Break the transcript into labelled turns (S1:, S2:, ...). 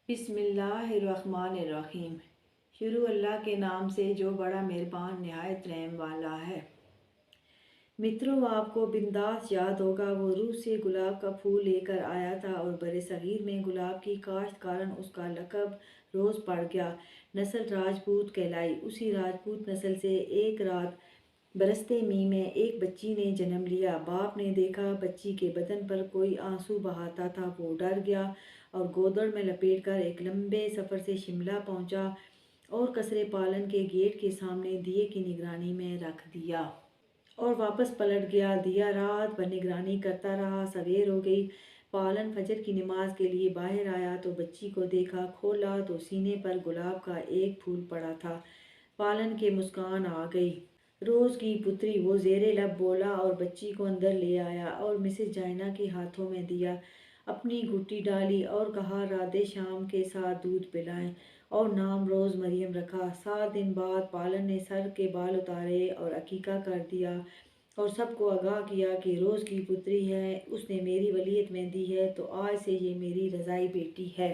S1: بسم اللہ الرحمن الرحیم۔ شروع اللہ کے نام سے جو بڑا مہربان نہایت رحم والا ہے۔ متروں، آپ کو بنداس یاد ہوگا، وہ روس سے گلاب کا پھول لے کر آیا تھا اور برِ صغیر میں گلاب کی کاشت کارن اس کا لقب روز پڑ گیا۔ نسل راجپوت کہلائی۔ اسی راجپوت نسل سے ایک رات برستے می میں ایک بچی نے جنم لیا۔ باپ نے دیکھا بچی کے بدن پر کوئی آنسو بہاتا تھا۔ وہ ڈر گیا اور گودڑ میں لپیٹ کر ایک لمبے سفر سے شملہ پہنچا اور قصر پالن کے گیٹ کے سامنے دیے کی نگرانی میں رکھ دیا اور واپس پلٹ گیا۔ دیا رات بھر نگرانی کرتا رہا۔ سویر ہو گئی۔ پالن فجر کی نماز کے لیے باہر آیا تو بچی کو دیکھا۔ کھولا تو سینے پر گلاب کا ایک پھول پڑا تھا۔ پالن کے مسکان آ گئی۔ روز کی پتری، وہ زیر لب بولا اور بچی کو اندر لے آیا اور مسز جائنا کے ہاتھوں میں دیا۔ اپنی گھٹی ڈالی اور کہا رادھے شیام کے ساتھ دودھ پلائیں، اور نام روز مریم رکھا۔ 7 دن بعد پالن نے سر کے بال اتارے اور عقیقہ کر دیا اور سب کو آگاہ کیا کہ روز کی پتری ہے، اس نے میری ولیعت میں دی ہے تو آج سے یہ میری رضائی بیٹی ہے۔